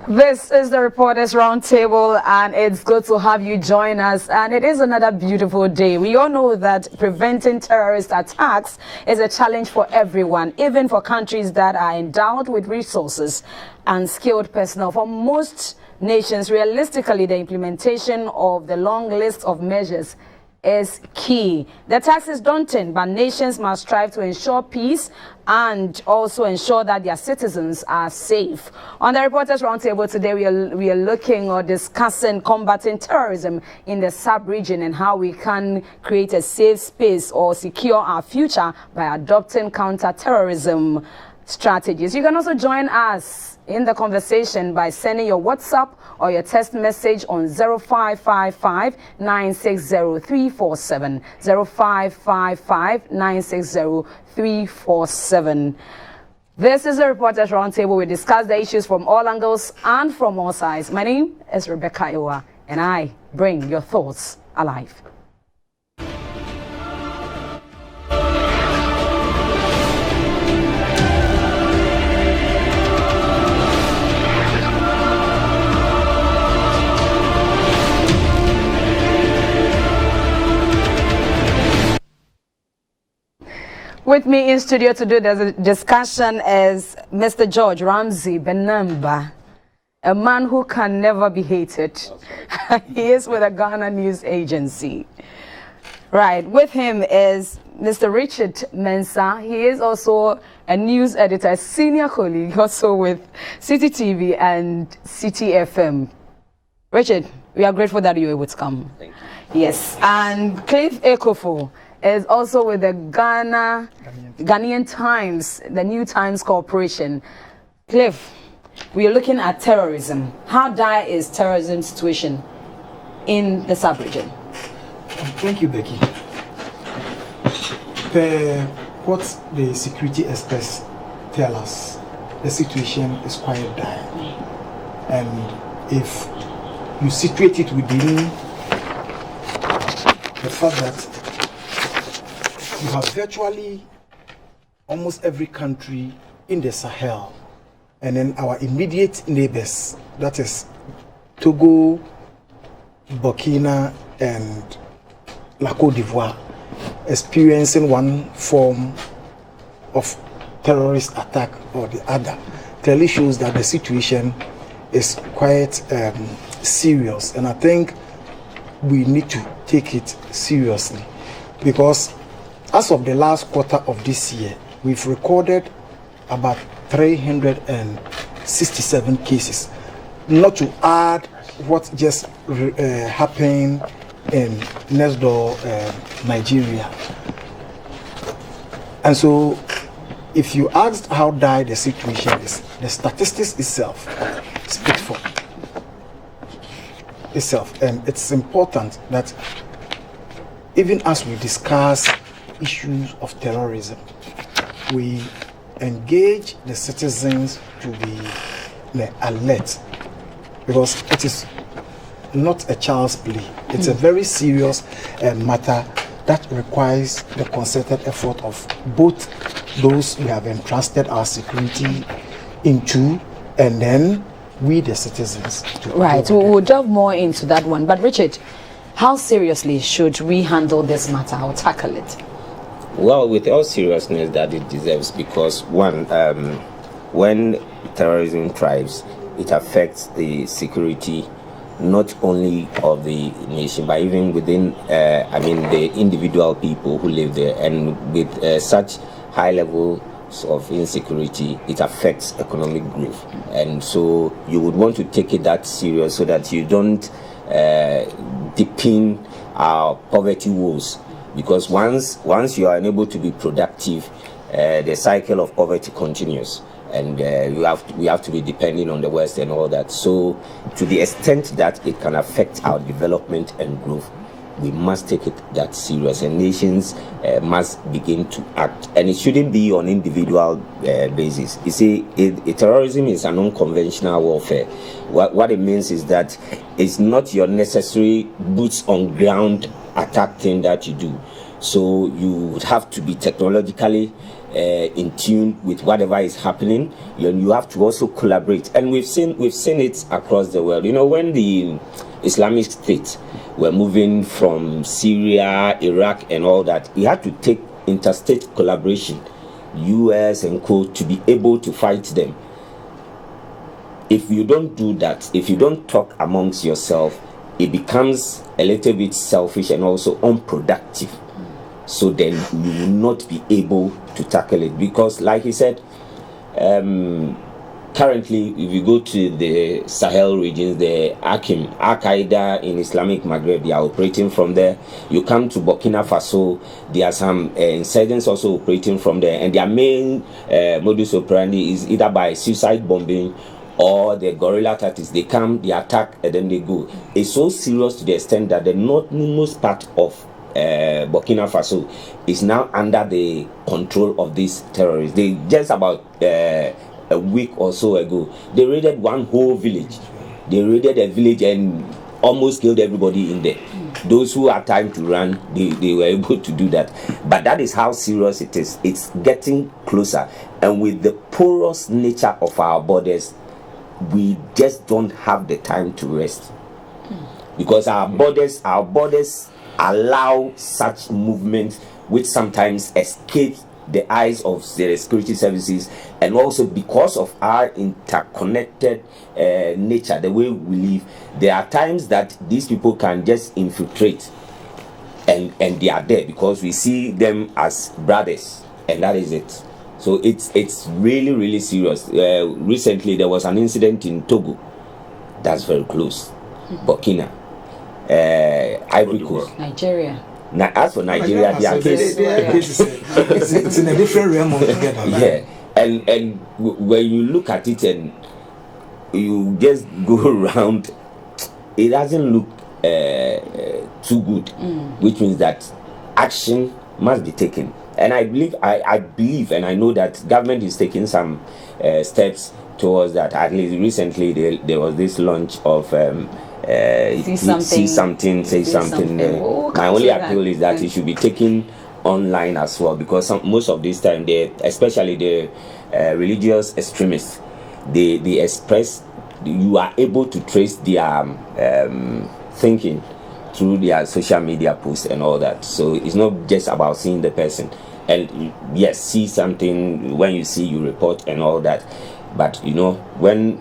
This is the Reporters Roundtable, and it's good to have you join us. And it is another beautiful day. We all know that preventing terrorist attacks is a challenge for everyone, even for countries that are endowed with resources and skilled personnel. For most nations, realistically, the implementation of the long list of measures is key. The task is daunting, but nations must strive to ensure peace and also ensure that their citizens are safe. On the Reporters Roundtable today, we are looking or discussing combating terrorism in the sub-region and how we can create a safe space or secure our future by adopting counter-terrorism strategies. You can also join us in the conversation by sending your WhatsApp or your text message on 0555 960 347 0555 960 347. This is a Reporters Roundtable. We discuss the issues from all angles and from all sides. My name is Rebekah Awuah, and I bring your thoughts alive. With me in studio to do the discussion is Mr. George Ramsey Benamba, a man who can never be hated. He is with the Ghana News Agency. Right, with him is Mr. Richard Mensah. He is also a news editor, a senior colleague, also with Citi TV and Citi FM. Richard, we are grateful that you were able to come. Thank you. Yes, and Cliff Ekuful is also with the Ghanaian Times, the New Times Corporation. Cliff, we are looking at terrorism. How dire is terrorism situation in the sub-region? Thank you, Becky. What the security experts tell us, the situation is quite dire. And if you situate it within the fact that you have virtually almost every country in the Sahel, and then our immediate neighbors, that is Togo, Burkina, and La Côte d'Ivoire, experiencing one form of terrorist attack or the other, clearly shows that the situation is quite serious. And I think we need to take it seriously, because as of the last quarter of this year, we've recorded about 367 cases, not to add what just happened in next door Nigeria. And so if you asked how dire the situation is, the statistics itself speak for itself. And it's important that even as we discuss issues of terrorism, we engage the citizens to be alert, because it is not a child's play. It's a very serious matter that requires the concerted effort of both those we have entrusted our security into, and then we the citizens. Right, we'll delve more into that one. But Richard, how seriously should we handle this matter or tackle it? Well, with all seriousness that it deserves, because one, when terrorism thrives, it affects the security not only of the nation, but even within, the individual people who live there. And with such high levels of insecurity, it affects economic growth. And so you would want to take it that serious so that you don't deepen our poverty woes. Because once you are unable to be productive, the cycle of poverty continues, and we have to be depending on the West and all that. So to the extent that it can affect our development and growth, we must take it that serious, and nations must begin to act. And it shouldn't be on individual basis. You see, terrorism is an unconventional warfare. What it means is that it's not your necessary boots on ground attack thing that you do. So you would have to be technologically in tune with whatever is happening. You have to also collaborate, and we've seen it across the world. When the Islamic State were moving from Syria, Iraq, and all that, you had to take interstate collaboration, US and co, to be able to fight them. If you don't do that, if you don't talk amongst yourself, it becomes a little bit selfish and also unproductive. So then you will not be able to tackle it, because like he said, currently if you go to the Sahel regions, the Al-Qaeda in Islamic Maghreb, they are operating from there. You come to Burkina Faso, there are some insurgents also operating from there, and their main modus operandi is either by suicide bombing or the guerrilla tactics. They come, they attack, and then they go. It's so serious to the extent that the northernmost part of Burkina Faso is now under the control of these terrorists. They just about a week or so ago, they raided one whole village. They raided a village and almost killed everybody in there. Those who had time to run, they were able to do that. But that is how serious it is. It's getting closer, and with the porous nature of our borders, we just don't have the time to rest, because our borders allow such movements which sometimes escape the eyes of the security services, and also because of our interconnected nature, the way we live, there are times that these people can just infiltrate, and they are there because we see them as brothers, and that is it. So it's really, really serious. Recently there was an incident in Togo, that's very close, Burkina, Ivory Coast, Nigeria. Now, as for Nigeria, their case, it's in a different realm altogether. Yeah, and when you look at it and you just go around, it doesn't look too good, which means that action must be taken. And I believe, and I know that government is taking some steps towards that. At least recently, there was this launch of see something, say something. My only appeal is that it should be taken online as well, because most of this time, especially the religious extremists, they express. You are able to trace their thinking through their social media posts and all that. So it's not just about seeing the person. And yes, see something, when you see, you report and all that. But when,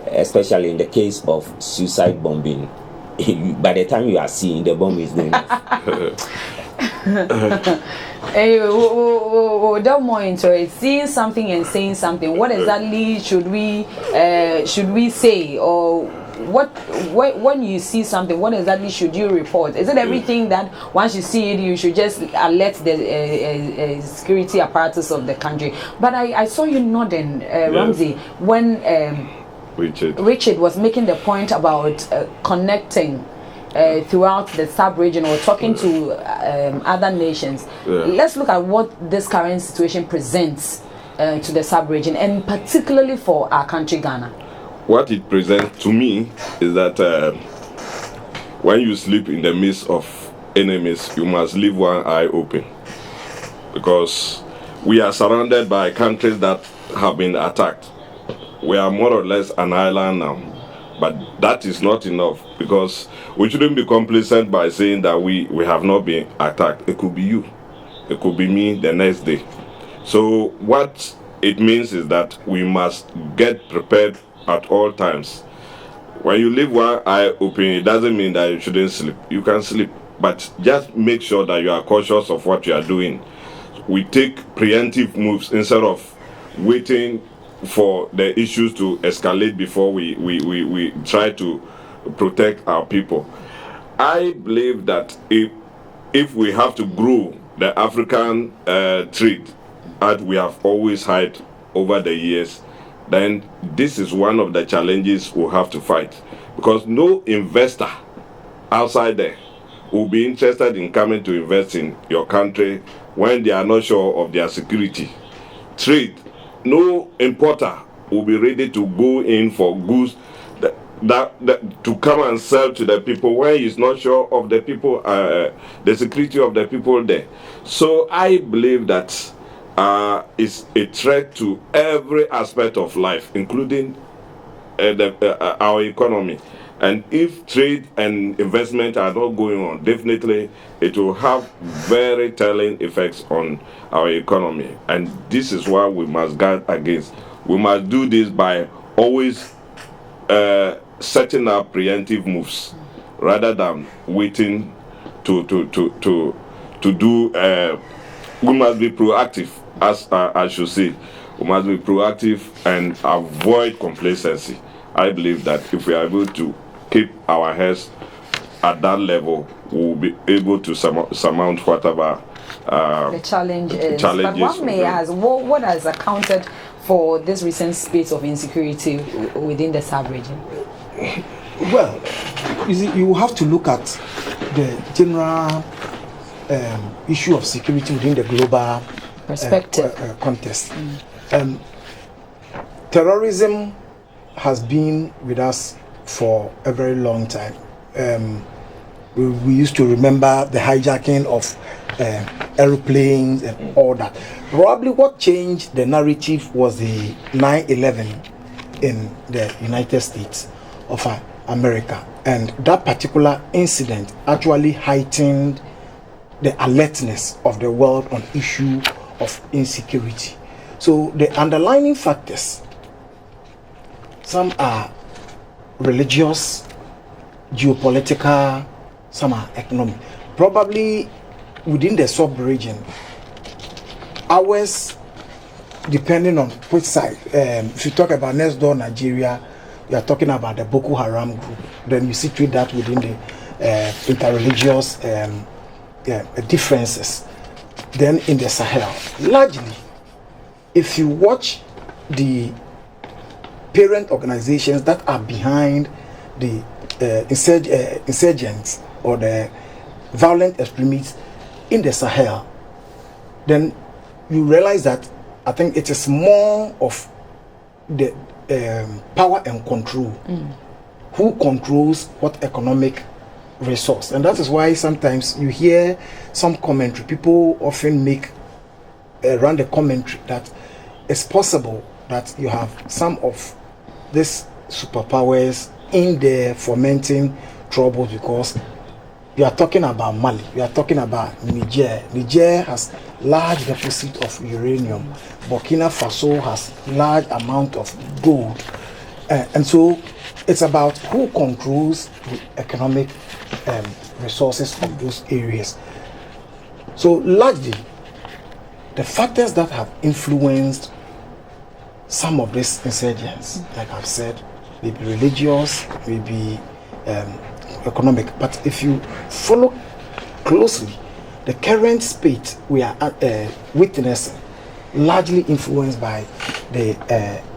especially in the case of suicide bombing, by the time you are seeing, the bomb is going off. Delve more into it. Seeing something and saying something. What exactly should we say, or when you see something, what exactly should you report? Is it everything that once you see it, you should just alert the security apparatus of the country? But I saw you nodding, Ramsey, when Richard was making the point about connecting throughout the sub-region, or talking to other nations. Let's look at what this current situation presents to the sub-region, and particularly for our country, Ghana. What it presents to me is that when you sleep in the midst of enemies, you must leave one eye open, because we are surrounded by countries that have been attacked. We are more or less an island now, but that is not enough, because we shouldn't be complacent by saying that we have not been attacked. It could be you, it could be me the next day. So what it means is that we must get prepared at all times. When you leave one eye open, it doesn't mean that you shouldn't sleep. You can sleep, but just make sure that you are cautious of what you are doing. We take preemptive moves instead of waiting for the issues to escalate before we try to protect our people. I believe that if we have to grow the African trade as we have always had over the years, then this is one of the challenges we'll have to fight, because no investor outside there will be interested in coming to invest in your country when they are not sure of their security. Trade, no importer will be ready to go in for goods that to come and sell to the people when he's not sure of the people, the security of the people there. So I believe that it's a threat to every aspect of life, including our economy. And if trade and investment are not going on, definitely it will have very telling effects on our economy. And this is why we must guard against. We must do this by always setting up preemptive moves rather than waiting to do. We must be proactive, as I should say. We must be proactive and avoid complacency. I believe that if we are able to keep our heads at that level, we'll be able to surmount whatever the challenge is. But one may ask, what has accounted for this recent spate of insecurity within the sub-region? Well, you see, you have to look at the general issue of security within the global perspective context. Terrorism has been with us for a very long time. We used to remember the hijacking of aeroplanes and all that. Probably what changed the narrative was the 9/11 in the United States of America. And that particular incident actually heightened the alertness of the world on issue of insecurity. So the underlying factors, some are religious, geopolitical, some are economic. Probably within the sub-region, ours, depending on which side, if you talk about next door Nigeria, you are talking about the Boko Haram group. Then you situate that within the interreligious differences. Then in the Sahel, largely, if you watch the parent organizations that are behind the insurgents or the violent extremists in the Sahel, then you realize that I think it is more of the power and control. Who controls what economic resource? And that is why sometimes you hear some commentary. People often make run the commentary that it's possible that you have some of these superpowers in there fomenting troubles, because you are talking about Mali, you are talking about Niger. Niger has large deposit of uranium. Burkina Faso has large amount of gold. And so it's about who controls the economic resources of those areas. So largely, the factors that have influenced some of these insurgents, like I've said, may be religious, may be economic. But if you follow closely, the current spate we are witnessing, largely influenced by the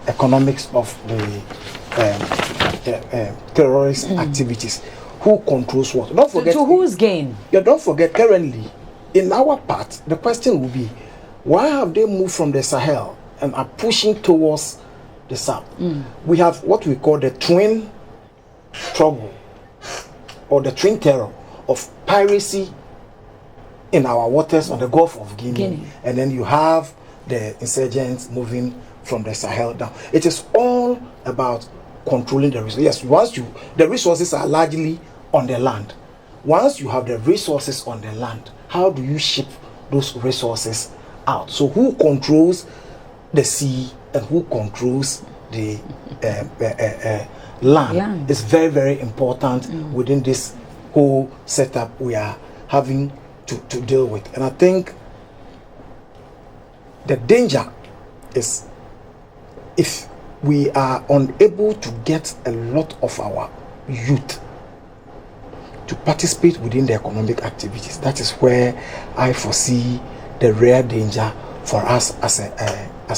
economics of the terrorist activities. Who controls what? Don't forget. To whose gain? Yeah, don't forget, currently, in our part, the question will be, why have they moved from the Sahel and are pushing towards the south? We have what we call the twin trouble, or the twin terror of piracy in our waters on the Gulf of Guinea. And then you have the insurgents moving from the Sahel down. It is all about controlling the resources. Yes, the resources are largely on the land. Once you have the resources on the land, how do you ship those resources out? So who controls the sea and who controls the land is very, very important within this whole setup we are having to deal with. And I think the danger is if we are unable to get a lot of our youth to participate within the economic activities. That is where I foresee the real danger for us as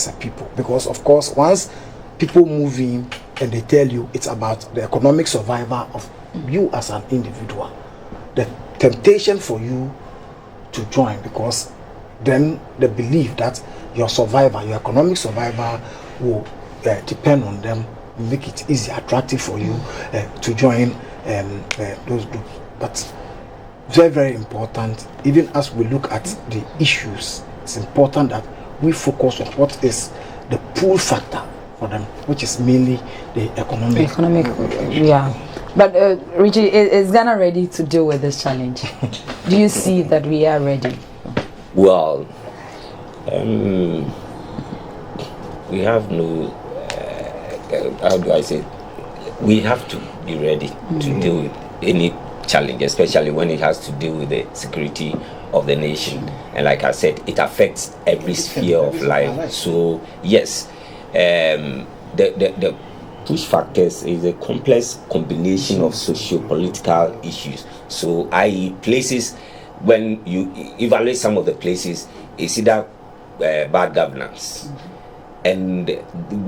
a people. Because of course, once people move in and they tell you it's about the economic survival of you as an individual, the temptation for you to join, because then the belief that your survival, your economic survival will depend on them make it easy, attractive for you to join those groups. But very, very important, even as we look at the issues, it's important that we focus on what is the pull factor for them, which is mainly the economic. Yeah. But Richie, is Ghana ready to deal with this challenge? Do you see that we are ready? Well, we have no, how do I say, we have to be ready to deal with any challenge, especially when it has to do with the security of the nation. And like I said, it affects every sphere of life. So yes, the push factors is a complex combination of socio-political issues. So i.e. places, when you evaluate some of the places, it's either bad governance. And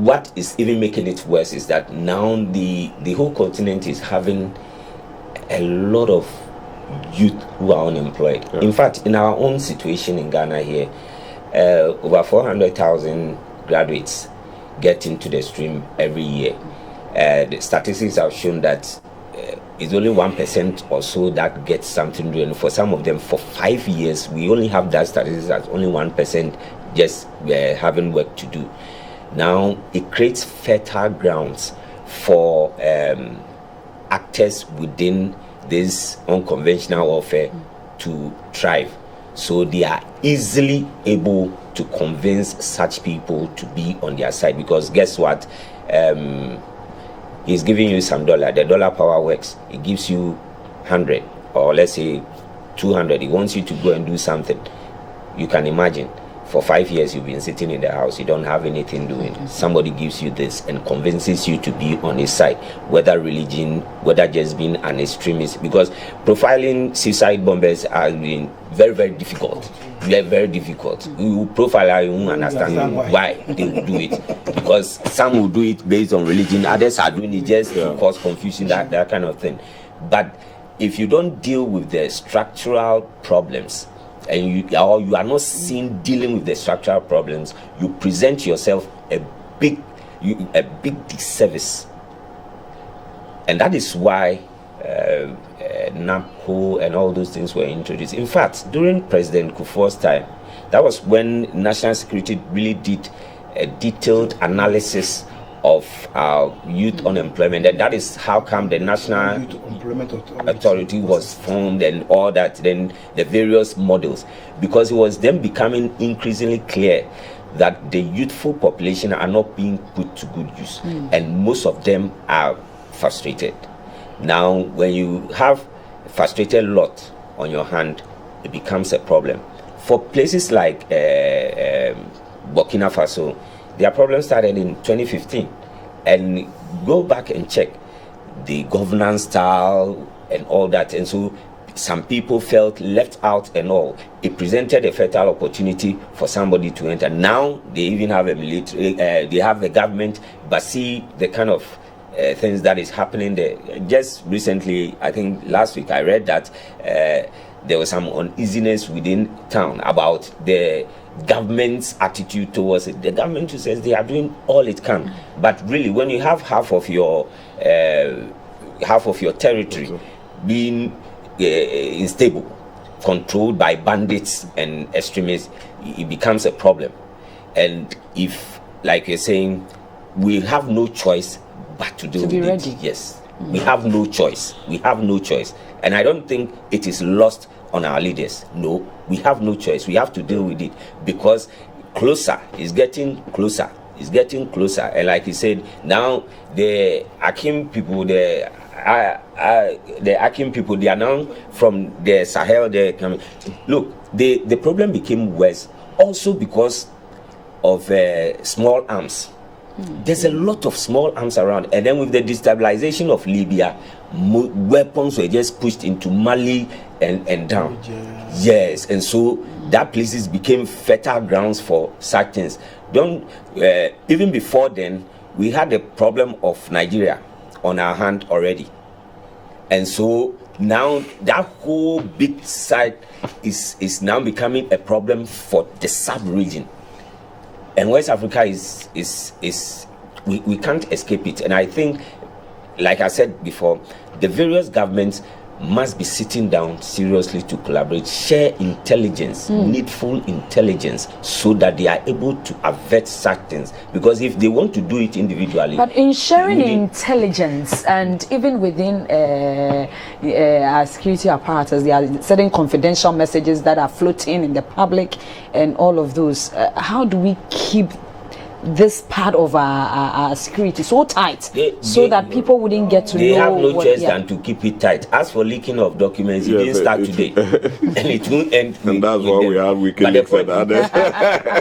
what is even making it worse is that now the whole continent is having a lot of youth who are unemployed. Yeah. In fact, in our own situation in Ghana here, over 400,000 graduates get into the stream every year. The statistics have shown that it's only 1% or so that gets something doing. For some of them, for 5 years, we only have that statistics that only 1% just having work to do. Now, it creates fertile grounds for actors within this unconventional warfare to thrive. So they are easily able to convince such people to be on their side, because guess what? He's giving you some dollar. The dollar power works. It gives you 100 or let's say 200. He wants you to go and do something. You can imagine, for 5 years you've been sitting in the house, you don't have anything doing. Somebody gives you this and convinces you to be on his side, whether religion, whether just being an extremist, because profiling suicide bombers has been very, very difficult. Very difficult. You profile, you won't understand why they will do it, because some will do it based on religion, others are doing it just to cause confusion, that kind of thing. But if you don't deal with the structural problems, and you are not seen dealing with the structural problems, you present yourself a big disservice. And that is why NAPCO and all those things were introduced. In fact, during President Ekuful's time, that was when national security really did a detailed analysis of our youth unemployment, and that is how come the National Youth Employment Authority was formed and all that, then the various models, because it was then becoming increasingly clear that the youthful population are not being put to good use, and most of them are frustrated. Now, when you have a frustrated lot on your hand, it becomes a problem. For places like Burkina Faso, their problem started in 2015, and go back and check the governance style and all that, and so some people felt left out and all. It presented a fertile opportunity for somebody to enter. Now they even have a military, they have a government, but see the kind of things that is happening there. Just recently, I think last week, I read that there was some uneasiness within town about the government's attitude towards it. The government says they are doing all it can, but really, when you have half of your territory being unstable, controlled by bandits and extremists, it becomes a problem. And if, like you're saying, we have no choice but to deal with it. Yes, we have no choice. We have no choice, and I don't think it is lost on our leaders. No, we have no choice. We have to deal with it, because it's getting closer. It's getting closer. And like you said, now the Akim people, the Akim people, they are now from the Sahel. They're coming. Look, the problem became worse also because of small arms. There's a lot of small arms around, and then with the destabilization of Libya, weapons were just pushed into Mali and down. Yes, and so that places became fertile grounds for such things. Even before then, we had the problem of Nigeria on our hand already, and so now that whole big side is now becoming a problem for the sub-region. And West Africa is we can't escape it. And I think, like I said before, the various governments must be sitting down seriously to collaborate, share intelligence, needful intelligence, so that they are able to avert such things. Because if they want to do it individually, but in sharing intelligence, and even within our security apparatus, there are certain confidential messages that are floating in the public, and all of those. How do we keep this part of our security so tight, so that people wouldn't get to know? They have no choice than to keep it tight. As for leaking of documents, it didn't start today, and it won't end. And that's why we have WikiLeaks and others.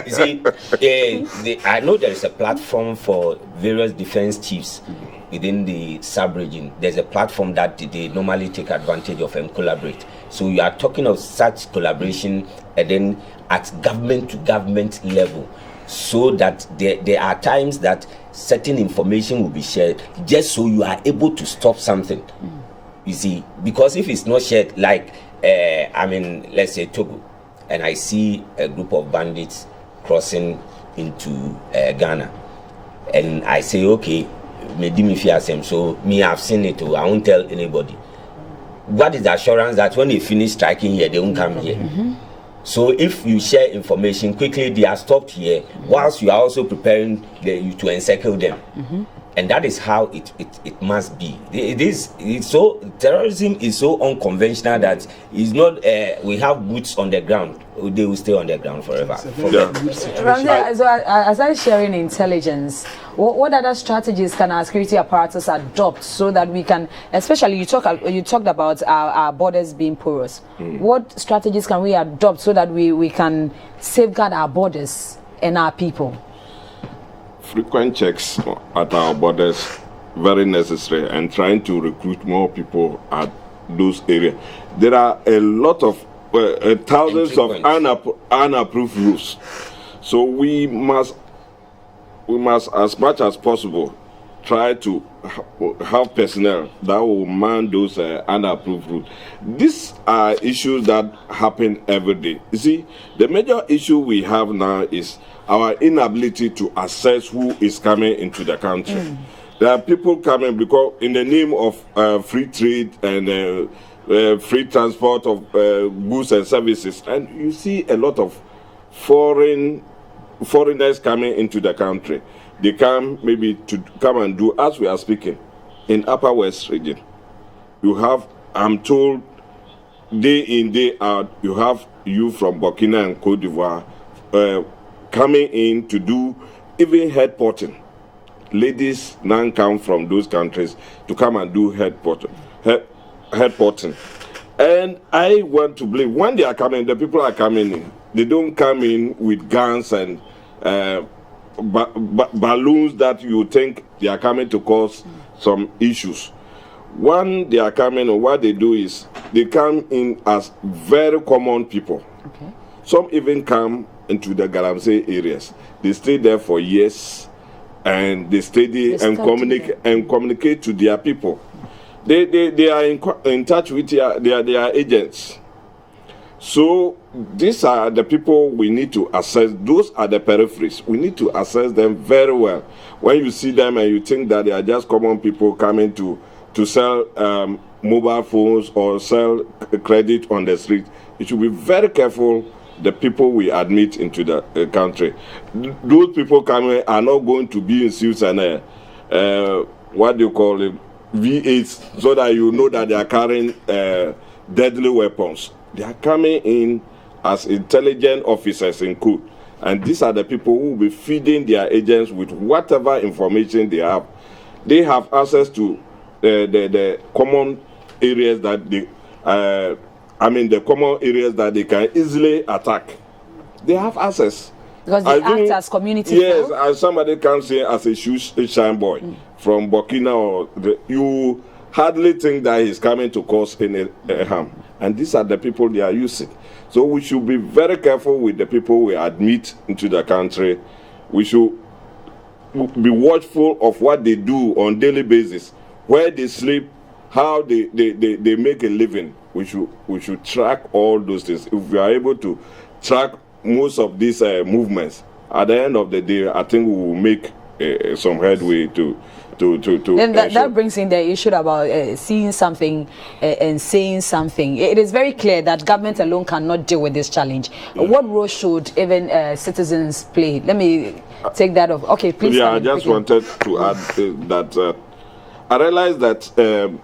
You see, I know there is a platform for various defense chiefs within the sub-region. There's a platform that they normally take advantage of and collaborate. So you are talking of such collaboration, and then at government to government level, so that there are times that certain information will be shared, just so you are able to stop something. You see, because if it's not shared, like let's say Togo, and I see a group of bandits crossing into Ghana, and I say, okay, so me, I've seen it, I won't tell anybody. What is the assurance that when they finish striking here, they won't come here? So if you share information quickly, they are stopped here, whilst you are also preparing to encircle them. And that is how it must be. Terrorism is so unconventional that it's not. We have boots on the ground; they will stay on the ground forever. Ramsey, so as I sharing intelligence, what other strategies can our security apparatus adopt so that we can, especially you talked about our borders being porous. What strategies can we adopt so that we can safeguard our borders and our people? Frequent checks at our borders, very necessary, and trying to recruit more people at those areas. There are a lot of thousands of unapproved routes, so we must, as much as possible, try to have personnel that will man those unapproved routes. These are issues that happen every day. You see, the major issue we have now is our inability to assess who is coming into the country. There are people coming because in the name of free trade and free transport of goods and services, and you see a lot of foreigners coming into the country. They come maybe to come and do, as we are speaking, in Upper West region. You have, I'm told, day in, day out, you have you from Burkina and Cote d'Ivoire coming in to do even head porting. Ladies now come from those countries to come and do head porting. And I want to believe when they are coming, the people are coming in. They don't come in with guns and balloons that you think they are coming to cause some issues. When they are coming, or what they do is they come in as very common people. Okay. Some even come into the Galamsey areas. They stay there for years, and they study and communicate to their people. They are in touch with their agents. So these are the people we need to assess. Those are the peripheries. We need to assess them very well. When you see them and you think that they are just common people coming to sell mobile phones or sell credit on the street, you should be very careful the people we admit into the country. Those people coming are not going to be in suits and what do you call it, V8s, so that you know that they are carrying deadly weapons. They are coming in as intelligent officers in code, and these are the people who will be feeding their agents with whatever information they have. They have access to the common areas that they the common areas that they can easily attack. They have access. Because they act as community. Yes, as somebody comes here as a shine boy from Burkina, you hardly think that he's coming to cause any harm. And these are the people they are using. So we should be very careful with the people we admit into the country. We should be watchful of what they do on daily basis, where they sleep, how they make a living. We should track all those things. If we are able to track most of these movements, at the end of the day, I think we will make some headway to then that brings in the issue about seeing something and saying something. It is very clear that government alone cannot deal with this challenge. What role should even citizens play? Let me take that off. Okay, please. Yeah, I just wanted to add that I realized that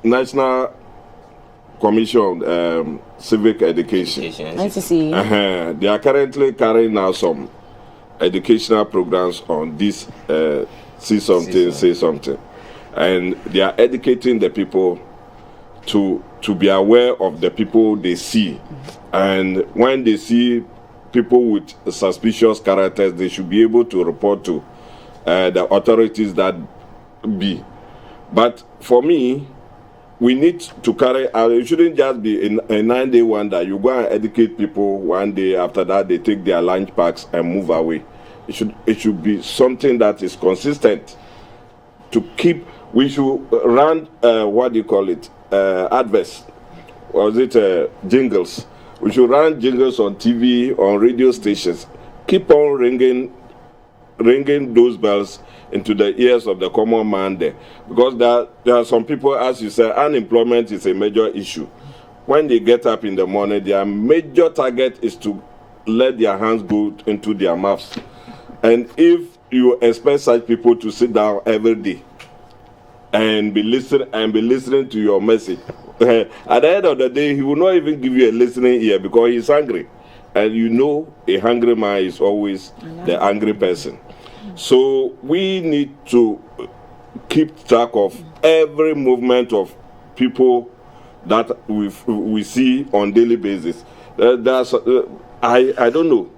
National Commission Civic Education, NCC, they are currently carrying out some educational programs on this see something, say something, and they are educating the people to be aware of the people they see, and when they see people with suspicious characters, they should be able to report to the authorities that be. But for me, we need to carry out, it shouldn't just be a 9-day wonder. You go and educate people one day, after that they take their lunch packs and move away. It should be something that is consistent to keep. We should run what do you call it, adverts, or is it jingles? We should run jingles on TV, on radio stations. Keep on ringing those bells into the ears of the common man there, because there are some people, as you said, unemployment is a major issue. When they get up in the morning, their major target is to let their hands go into their mouths. And if you expect such people to sit down every day and be listening to your message, at the end of the day, he will not even give you a listening ear because he's hungry. And you know, a hungry man is always the angry person. So we need to keep track of every movement of people that we see on daily basis. I don't know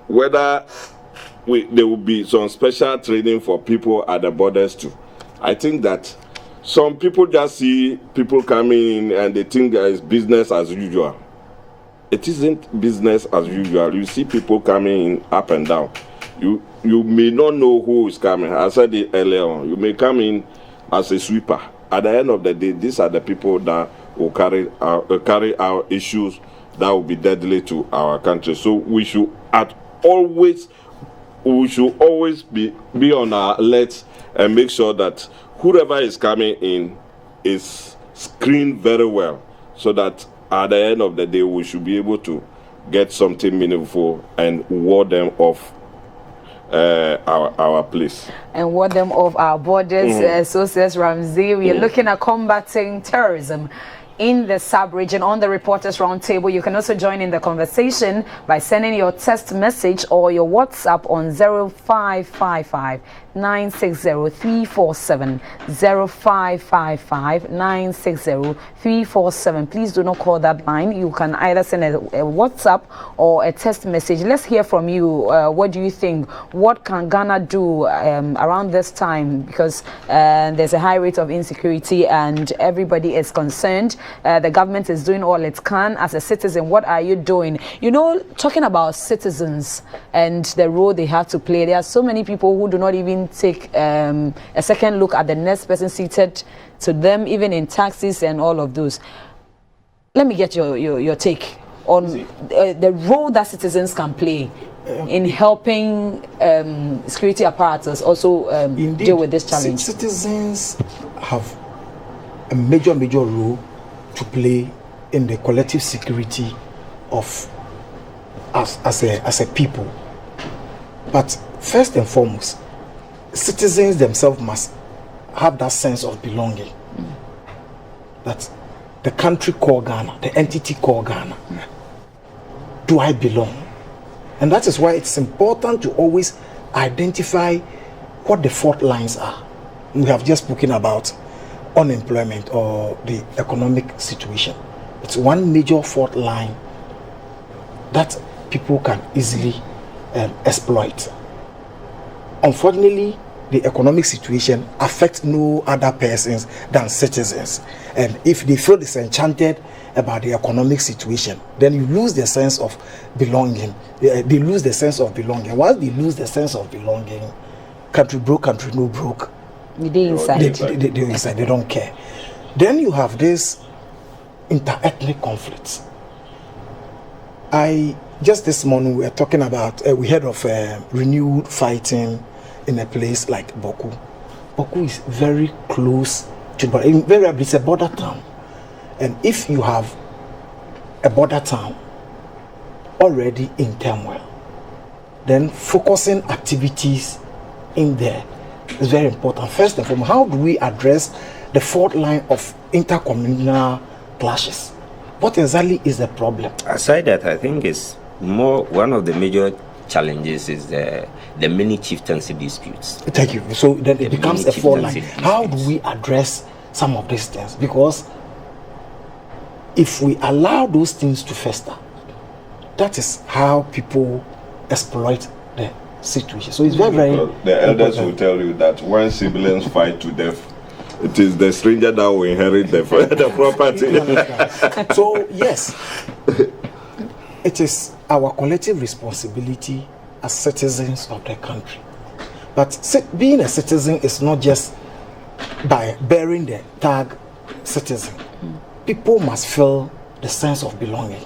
whether there will be some special training for people at the borders too. I think that some people just see people coming in and they think it's business as usual. It isn't business as usual. You see people coming in up and down. You may not know who is coming. I said it earlier on. You may come in as a sweeper. At the end of the day, these are the people that will carry out issues that will be deadly to our country. So we should always be on our alert and make sure that whoever is coming in is screened very well, so that at the end of the day we should be able to get something meaningful and ward them off our place. And ward them off our borders. So says Ramsey. We are looking at combating terrorism in the sub-region on the Reporters Roundtable. You can also join in the conversation by sending your text message or your WhatsApp on 0555 960 347 0555 960 347. Please do not call that line. You can either send a WhatsApp or a text message. Let's hear from you. What do you think? What can Ghana do around this time? Because there's a high rate of insecurity and everybody is concerned. The government is doing all it can. As a citizen, what are you doing? You know, talking about citizens and the role they have to play, there are so many people who do not even take a second look at the next person seated to them, even in taxis and all of those. Let me get your take on the role that citizens can play in helping security apparatus also deal with this challenge. Citizens have a major role to play in the collective security of us as a people. But first and foremost, citizens themselves must have that sense of belonging. That the country called Ghana, the entity called Ghana, do I belong? And that is why it's important to always identify what the fault lines are. We have just spoken about unemployment or the economic situation. It's one major fault line that people can easily exploit. Unfortunately, the economic situation affects no other persons than citizens. And if they feel disenchanted about the economic situation, then you lose the sense of belonging. They lose the sense of belonging. Once they lose the sense of belonging, country broke, country no broke. They inside. They're inside. They don't care. Then you have this inter-ethnic conflicts. Just this morning we were talking about, we heard of renewed fighting in a place like Boku. Boku is very close to, but invariably it's a border town. And if you have a border town already in turmoil, then focusing activities in there is very important. First and foremost, how do we address the fault line of intercommunal clashes? What exactly is the problem? Aside that, I think it's more one of the major challenges is the mini chieftaincy disputes. Thank you. So then it becomes a fault line. How do we address some of these things? Because if we allow those things to fester, that is how people exploit the situation. So it's very, very the elders important. will tell you that when siblings fight to death, it is the stranger that will inherit the property. So yes, it is our collective responsibility as citizens of the country. But being a citizen is not just by bearing the tag citizen. People must feel the sense of belonging.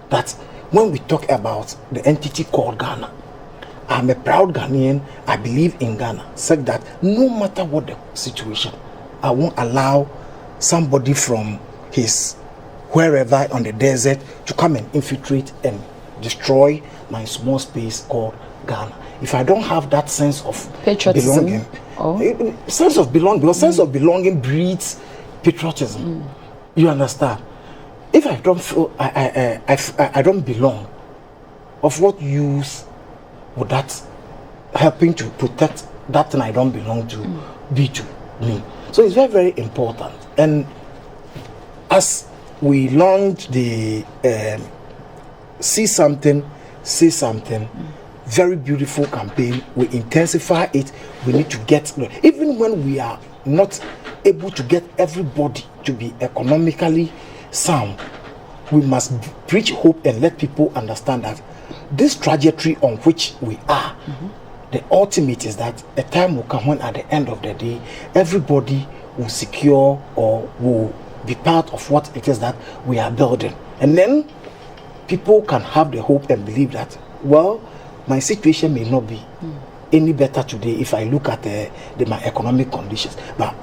That when we talk about the entity called Ghana, I'm a proud Ghanaian, I believe in Ghana, said that no matter what the situation, I won't allow somebody from his wherever on the desert to come and infiltrate and destroy my small space called Ghana. If I don't have that sense of patriotism, belonging, sense of belonging, because sense of belonging breeds patriotism. You understand? If I don't feel I don't belong, of what use would that helping to protect that thing I don't belong to be to me? So it's very, very important. And as we launched the See Something, Say Something, very beautiful campaign, we intensify it. We need to get, even when we are not able to get everybody to be economically sound, we must preach hope and let people understand that this trajectory on which we are, the ultimate is that a time will come when at the end of the day, everybody will secure or will be part of what it is that we are building. And then people can have the hope and believe that, well, my situation may not be any better today if I look at my economic conditions. But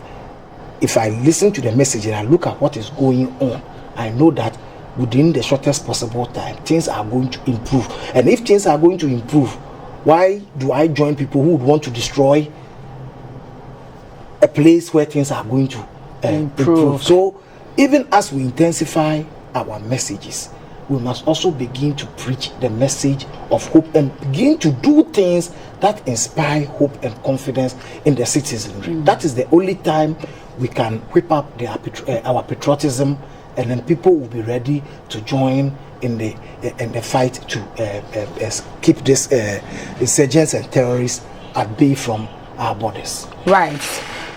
if I listen to the message and I look at what is going on, I know that within the shortest possible time, things are going to improve. And if things are going to improve, why do I join people who would want to destroy a place where things are going to improve? So even as we intensify our messages, we must also begin to preach the message of hope and begin to do things that inspire hope and confidence in the citizenry. That is the only time we can whip up our patriotism, and then people will be ready to join in the fight to keep this insurgents and terrorists at bay from our borders. Right.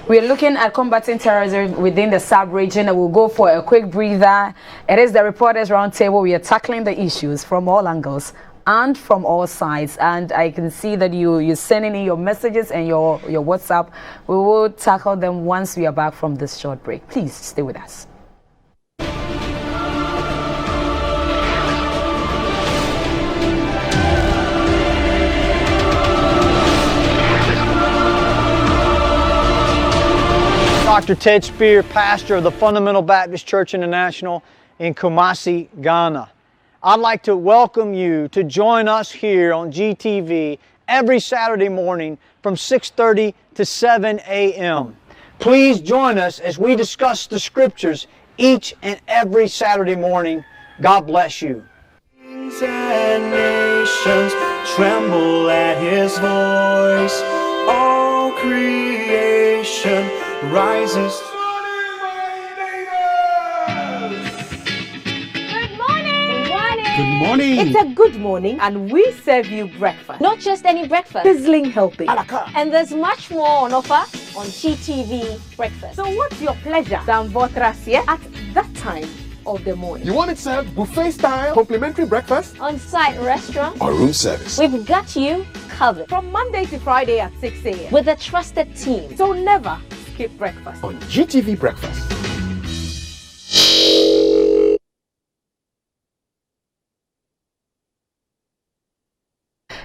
We're looking at combating terrorism within the sub-region, and we'll go for a quick breather. It is the Reporters Roundtable. We are tackling the issues from all angles and from all sides. And I can see that you're sending in your messages and your WhatsApp. We will tackle them once we are back from this short break. Please stay with us. Dr. Ted Spear, pastor of the Fundamental Baptist Church International in Kumasi, Ghana. I'd like to welcome you to join us here on GTV every Saturday morning from 6:30 to 7 a.m. Please join us as we discuss the scriptures each and every Saturday morning. God bless you. Kings and nations tremble at his voice. All creation rises. Good morning. It's a good morning, and we serve you breakfast. Not just any breakfast. Sizzling healthy. And there's much more on offer on GTV Breakfast. So what's your pleasure? Samvotrasia at that time of the morning. You want it served buffet style, complimentary breakfast, on-site restaurant, or room service? We've got you covered. From Monday to Friday at 6 a.m. with a trusted team. So never skip breakfast. On GTV Breakfast.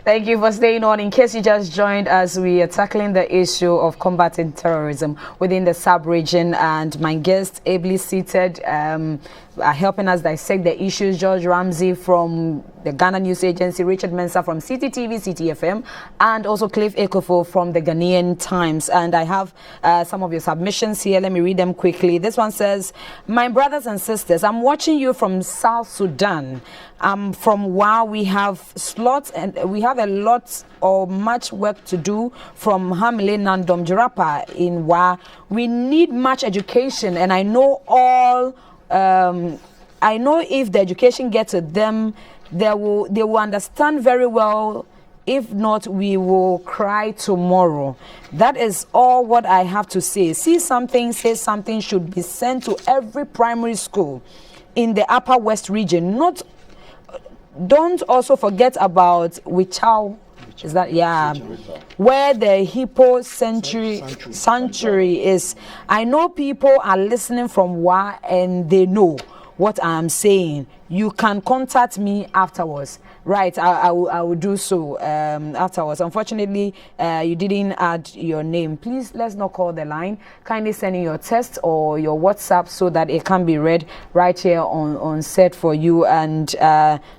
Thank you for staying on. In case you just joined us, we are tackling the issue of combating terrorism within the sub-region, and my guest, ably seated, are helping us dissect the issues. George Ramsey from the Ghana News Agency, Richard Mensah from Citi TV, Citi FM, and also Cliff Ekuful from the Ghanaian Times. And I have some of your submissions here. Let me read them quickly. This one says, my brothers and sisters, I'm watching you from South Sudan. From WA, we have slots and we have a lot or much work to do from Hamile Nandom Jirapa in WA. We need much education, and I know if the education gets to them, they will understand very well. If not, we will cry tomorrow. That is all what I have to say. See something, say something should be sent to every primary school in the Upper West region. Don't also forget about Wichao. Is that, yeah, where the Hippo sanctuary is. I know people are listening from WA and they know what I'm saying. You can contact me afterwards. Right, I will do so afterwards. Unfortunately, you didn't add your name. Please, let's not call the line. Kindly send in your text or your WhatsApp so that it can be read right here on set for you. And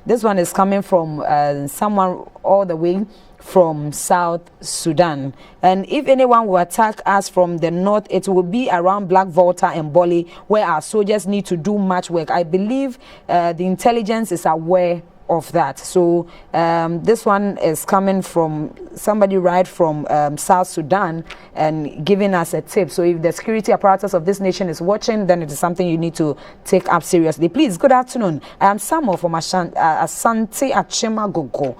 this one is coming from someone all the way from South Sudan. And if anyone will attack us from the north, it will be around Black Volta and Boli, where our soldiers need to do much work. I believe the intelligence is aware of that. So this one is coming from somebody right from South Sudan and giving us a tip. So if the security apparatus of this nation is watching, then it is something you need to take up seriously. Please, good afternoon. I am Samuel from Asante Achema Gogo.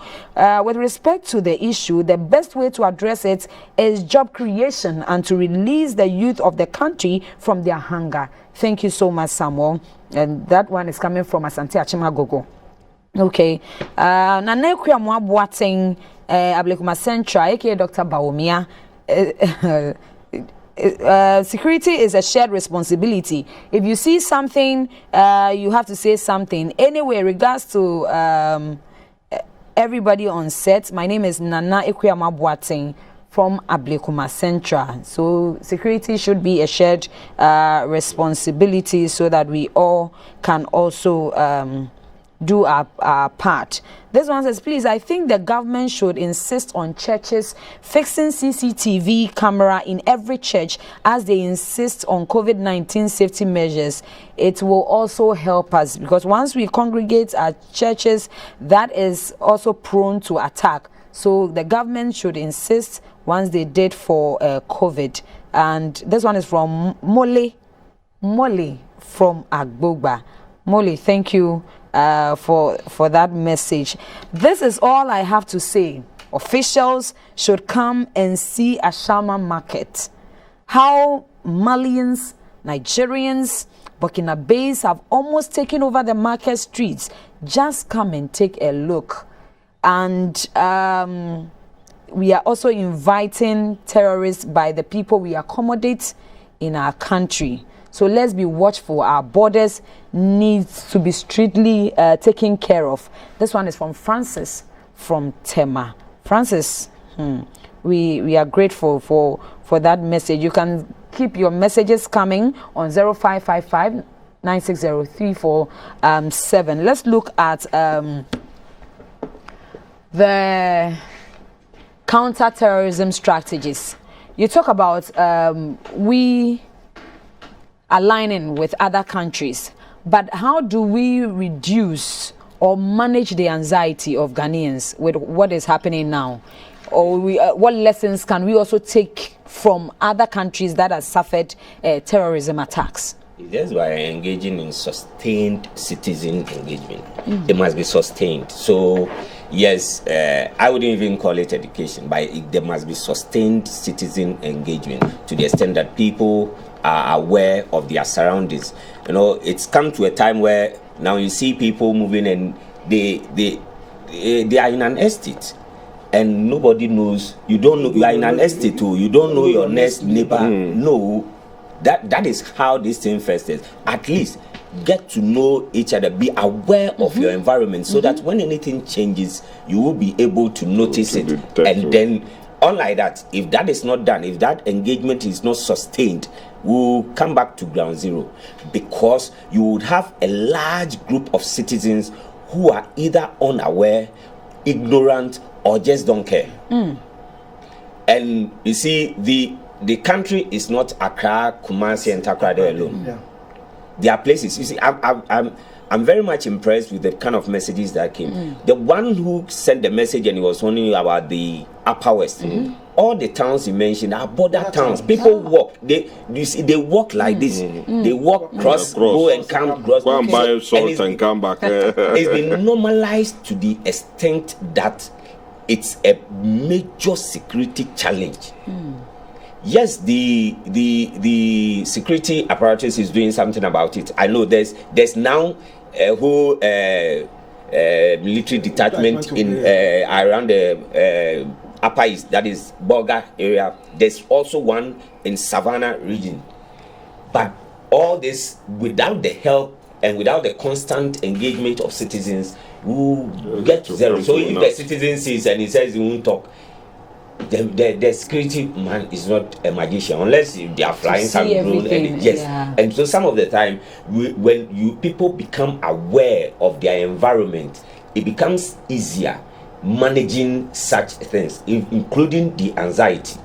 With respect to the issue, the best way to address it is job creation and to release the youth of the country from their hunger. Thank you so much, Samuel. And that one is coming from Asante Achema Gogo. Okay, Nana Ekuyamwa Boateng, Ablekuma Central, aka Dr. Bawumia. Security is a shared responsibility. If you see something, you have to say something. Anyway, regards to everybody on set, my name is Nana Ekuyamwa Boateng from Ablekuma Central. So security should be a shared responsibility so that we all can also do our part. This one says, please, I think the government should insist on churches fixing CCTV camera in every church as they insist on COVID-19 safety measures. It will also help us, because once we congregate at churches, that is also prone to attack. So the government should insist once they did for COVID. And this one is from Mole from Agbogba. Mole, thank you for that message. This is all I have to say. Officials should come and see Ashama Market. How Malians, Nigerians, Burkinabés have almost taken over the market streets. Just come and take a look. And we are also inviting terrorists by the people we accommodate in our country. So let's be watchful. Our borders needs to be strictly taken care of. This one is from Francis from Tema. Francis, we are grateful for that message. You can keep your messages coming on 0555 960-347. Let's look at the counter-terrorism strategies. You talk about we aligning with other countries, but how do we reduce or manage the anxiety of Ghanaians with what is happening now? Or what lessons can we also take from other countries that have suffered terrorism attacks? That's why engaging in sustained citizen engagement. It must be sustained. So yes, I wouldn't even call it education, but there must be sustained citizen engagement to the extent that people are aware of their surroundings. You know, it's come to a time where now you see people moving and they are in an estate and nobody knows. You don't know you are in an estate too. You don't know your next neighbor. No, that is how this thing first is. At least get to know each other, be aware of your environment, so that when anything changes, you will be able to notice it. And then, unlike that, if that is not done, if that engagement is not sustained, we'll come back to ground zero, because you would have a large group of citizens who are either unaware, ignorant, or just don't care. And you see, the country is not Accra, Kumasi, and Takoradi alone. Yeah. There are places. You see, I'm very much impressed with the kind of messages that came. The one who sent the message and he was warning about the Upper West. All the towns he mentioned are border towns. People walk. They walk like this. They walk cross, go and come cross. Go and buy salt and come back. It's been normalized to the extent that it's a major security challenge. Yes, the security apparatus is doing something about it. I know there's now a whole military detachment in around the Upper East, that is Bolga area. There's also one in Savannah region. But all this, without the help and without the constant engagement of citizens, will get to zero. So if the citizen sees and he says he won't talk, the security man is not a magician, unless they are flying some drone. And so some of the time, when people become aware of their environment, it becomes easier managing such things, including the anxiety.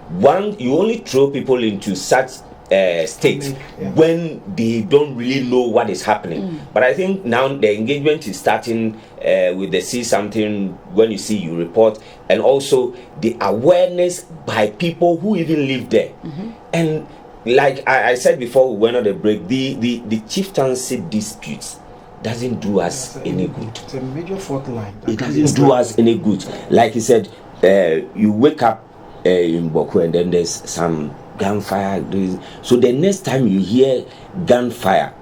One, you only throw people into such state when they don't really know what is happening. But I think now the engagement is starting with the see something, when you see, you report, and also the awareness by people who even live there. And like I said before we went on the break, the chieftaincy disputes doesn't do us any good. It's a major fault line. It doesn't do us any good. Like you said, you wake up in Boku and then there's some gunfire. So the next time you hear gunfire,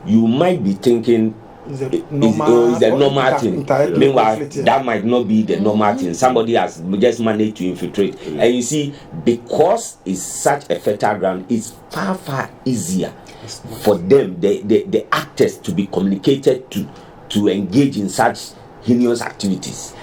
you might be thinking is a normal thing. Meanwhile, that might not be the normal thing. Somebody has just managed to infiltrate. And you see, because it's such a fertile ground, it's far easier for them, the actors, to be communicated to engage in such heinous activities.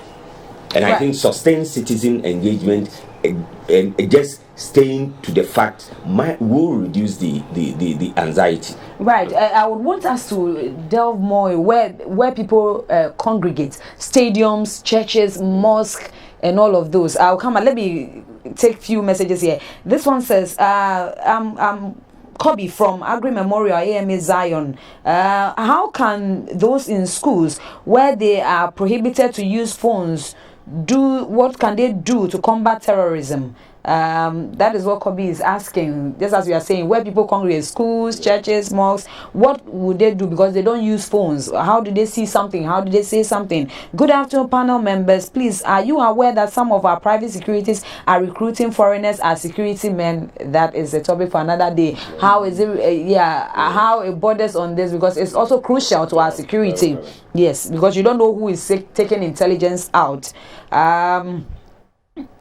And I think sustained citizen engagement and just staying to the fact will reduce the anxiety. Right. I would want us to delve more where people congregate: stadiums, churches, mosques, and all of those. I'll come. Let me take few messages here. This one says, I'm Kobe from Agri Memorial AMA Zion. How can those in schools where they are prohibited to use phones what can they do to combat terrorism? That is what Kobe is asking. Just as we are saying, where people congregate, schools, churches, mosques, what would they do? Because they don't use phones. How do they see something? How do they say something? Good afternoon, panel members. Please, are you aware that some of our private securities are recruiting foreigners as security men? That is a topic for another day. How is it? How it borders on this, because it's also crucial to our security. Yes, because you don't know who is taking intelligence out.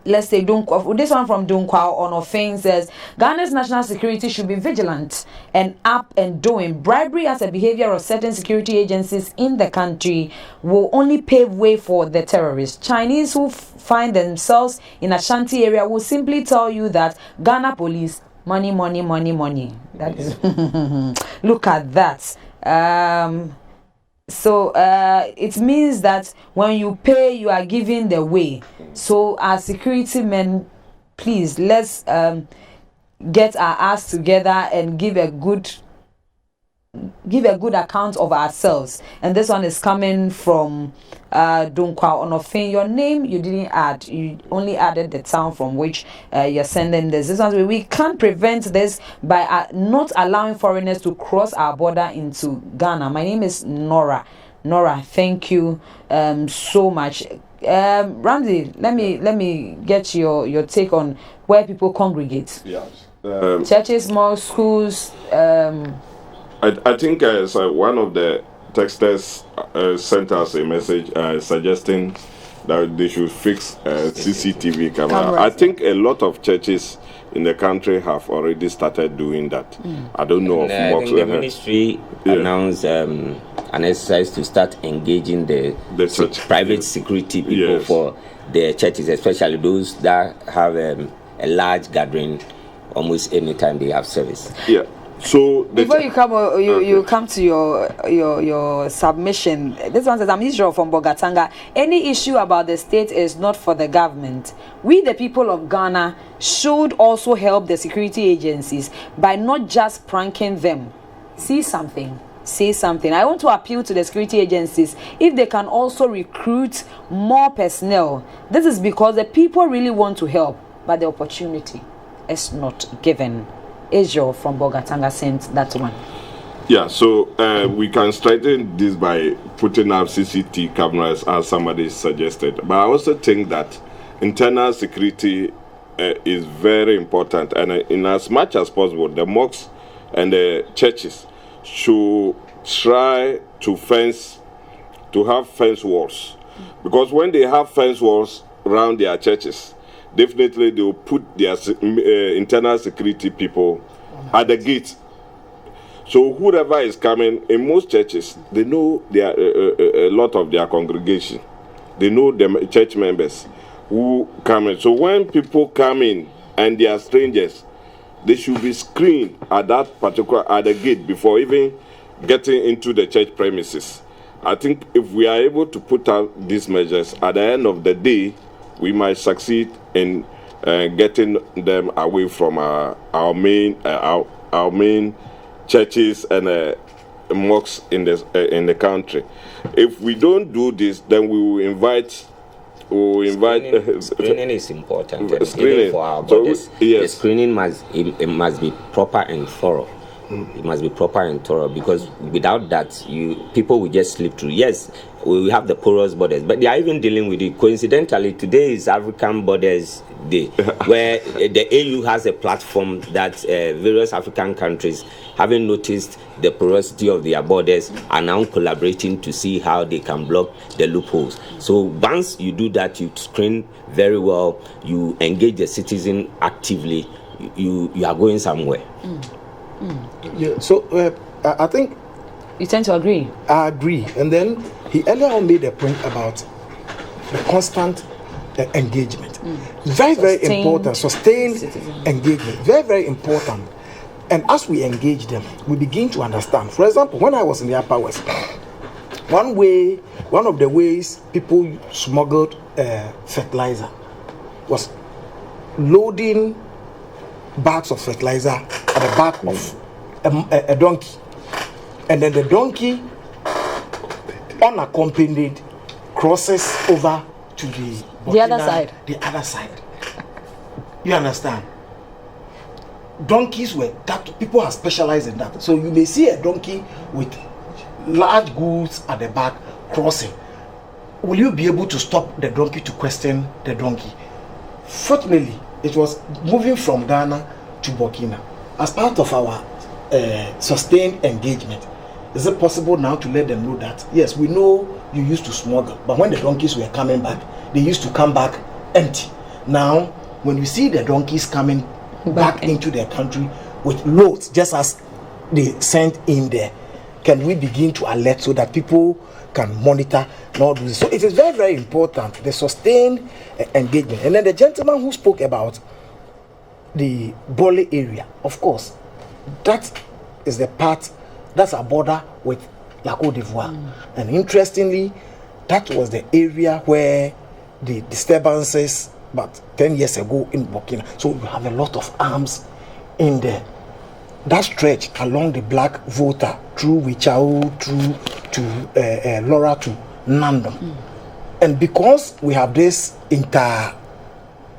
Let's say this one from Dunkwa on offense says Ghana's national security should be vigilant and up and doing. Bribery as a behavior of certain security agencies in the country will only pave way for the terrorists. Chinese who find themselves in Ashanti area will simply tell you that Ghana police, money. That is look at that. So it means that when you pay, you are giving the way. So as security men, please, let's get our ass together and give a good account of ourselves. And this one is coming from Dunkwa Onofin. Your name you didn't add, you only added the town from which you're sending this. This one, we can't prevent this by not allowing foreigners to cross our border into Ghana. My name is Nora, thank you so much. Ramsey, let me get your take on where people congregate. Yes. Churches, mosques, schools. I think one of the texters sent us a message suggesting that they should fix CCTV camera. I think a lot of churches in the country have already started doing that. I don't know I of think the ministry announced an exercise to start engaging the private security people for the churches, especially those that have a large gathering almost anytime they have service. Yeah. So before you come to your submission, this one says, I'm Israel from Bogatanga. Any issue about the state is not for the government. We, the people of Ghana, should also help the security agencies by not just pranking them. See something. Say something. I want to appeal to the security agencies if they can also recruit more personnel. This is because the people really want to help, but the opportunity is not given. Israel from Bogatanga sent that one. Yeah, so we can strengthen this by putting up CCTV cameras, as somebody suggested. But I also think that internal security is very important, and in as much as possible, the mosques and the churches should try to have fence walls, because when they have fence walls around their churches, definitely they will put their internal security people at the gate. So whoever is coming, in most churches, they know a lot of their congregation. They know the church members who come in. So when people come in and they are strangers, they should be screened at the gate before even getting into the church premises. I think if we are able to put out these measures, at the end of the day, we might succeed in getting them away from our main churches and mosques in the country. If we don't do this, then we will invite. Screening is important. Even for our borders, the screening must be proper and thorough. It must be proper and thorough, because without that, people will just slip through. Yes, we have the porous borders, but they are even dealing with it. Coincidentally, today is African Borders Day, where the AU has a platform that various African countries, having noticed the porosity of their borders, are now collaborating to see how they can block the loopholes. So once you do that, you screen very well, you engage the citizen actively, you are going somewhere. Yeah, so I think you tend to agree. I agree, and then he earlier on made a point about the constant engagement. Very important. Sustained engagement. Very important. And as we engage them, we begin to understand. For example, when I was in the Upper West, one of the ways people smuggled fertilizer was loading bags of fertilizer at the back of a donkey, and then the donkey, unaccompanied, crosses over to the other side. The other side. You understand? Donkeys were that people are specialized in that. So you may see a donkey with large goods at the back crossing. Will you be able to stop the donkey to question the donkey? Fortunately, it was moving from Ghana to Burkina. As part of our sustained engagement, is it possible now to let them know that, yes, we know you used to smuggle, but when the donkeys were coming back, they used to come back empty. Now, when you see the donkeys coming back into their country with loads, just as they sent in there, can we begin to alert so that people can monitor and all this? So it is very important, the sustained engagement. And then the gentleman who spoke about the Bole area, of course, that is the part that's a border with La Côte d'Ivoire. And interestingly, that was the area where the disturbances about 10 years ago in Burkina. So you have a lot of arms in there. That stretch along the Black Volta through Wichao, through to Lora to Nandom. And because we have this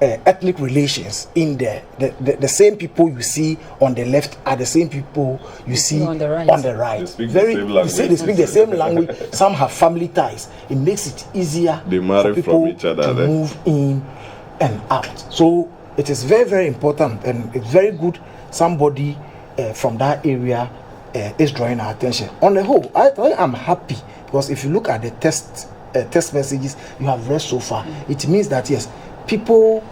ethnic relations in there, the same people you see on the left are the same people you see on the right. They speak the same language. Some have family ties. It makes it easier for people from each other to move in and out. So it is very important, and it's very good somebody from that area is drawing our attention. On the whole, I'm happy, because if you look at the test text messages you have read so far, it means that yes, people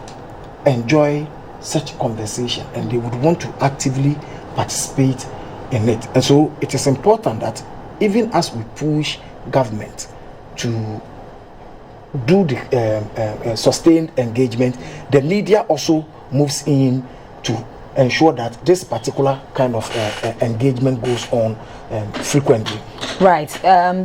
enjoy such conversation and they would want to actively participate in it. And so it is important that even as we push government to do the sustained engagement, the media also moves in to ensure that this particular kind of engagement goes on frequently. Right.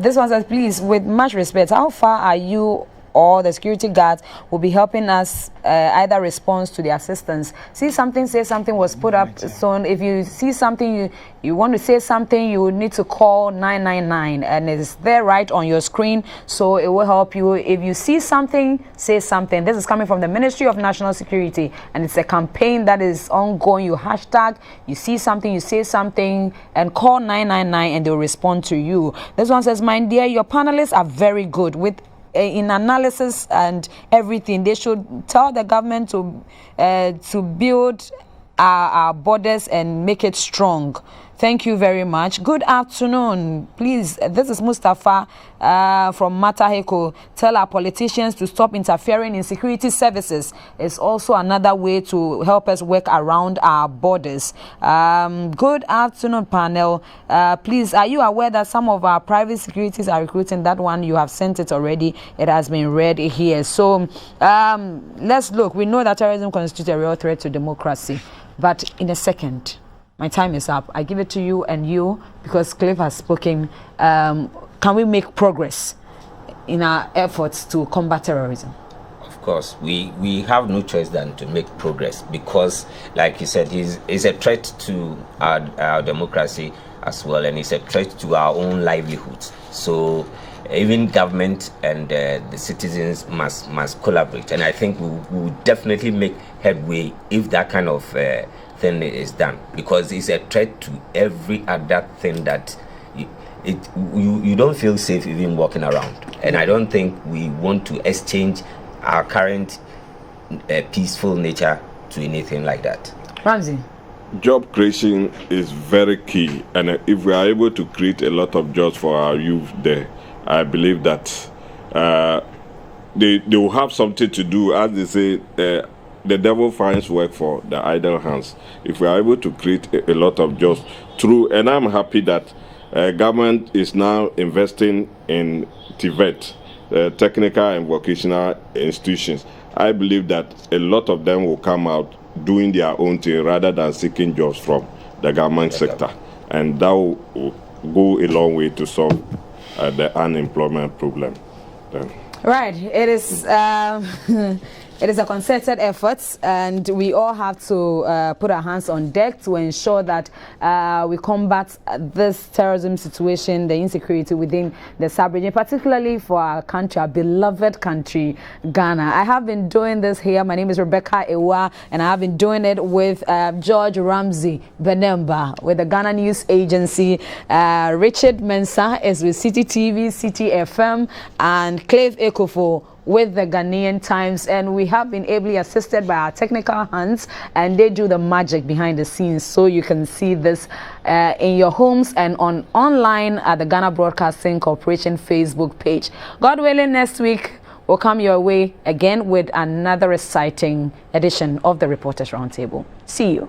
This one says, please, with much respect, how far are you or the security guards will be helping us either respond to the assistance? See something, say something was put up. So if you see something, you want to say something, you need to call 999, and it's there right on your screen, so it will help you. If you see something, say something. This is coming from the Ministry of National Security, and it's a campaign that is ongoing. You hashtag, you see something, you say something, and call 999, and they'll respond to you. This one says, my dear, your panelists are very good with in analysis and everything. They should tell the government to build our borders and make it strong. Thank you very much. Good afternoon. Please, this is Mustafa from Mataheko. Tell our politicians to stop interfering in security services. It's also another way to help us work around our borders. Good afternoon, panel. Please, are you aware that some of our private securities are recruiting? That one, you have sent it already. It has been read here. So let's look. We know that terrorism constitutes a real threat to democracy. But in a second, my time is up. I give it to you and you, because Cliff has spoken. Can we make progress in our efforts to combat terrorism? Of course, we have no choice than to make progress, because, like you said, he's a threat to our democracy as well, and it's a threat to our own livelihoods. So even government and the citizens must collaborate, and I think we will definitely make headway if that kind of thing is done, because it's a threat to every other thing that you don't feel safe even walking around. And I don't think we want to exchange our current peaceful nature to anything like that. Ramsey? Job creation is very key, and if we are able to create a lot of jobs for our youth there, I believe that they will have something to do. As they say, the devil finds work for the idle hands. If we are able to create a lot of jobs through, and I'm happy that government is now investing in TVET, technical and vocational institutions. I believe that a lot of them will come out doing their own thing rather than seeking jobs from the government sector, and that will go a long way to solve the unemployment problem. Right. It is it is a concerted effort, and we all have to put our hands on deck to ensure that we combat this terrorism situation, the insecurity within the sub-region, particularly for our country, our beloved country, Ghana. I have been doing this here. My name is Rebekah Awuah, and I have been doing it with George Ramsey Benamba with the Ghana News Agency. Richard Mensah is with Citi TV, Citi FM, and Cliff Ekuful with the Ghanaian Times, and we have been ably assisted by our technical hands, and they do the magic behind the scenes, so you can see this in your homes and online at the Ghana Broadcasting Corporation Facebook page. God willing, next week we'll come your way again with another exciting edition of the Reporters Roundtable. See you.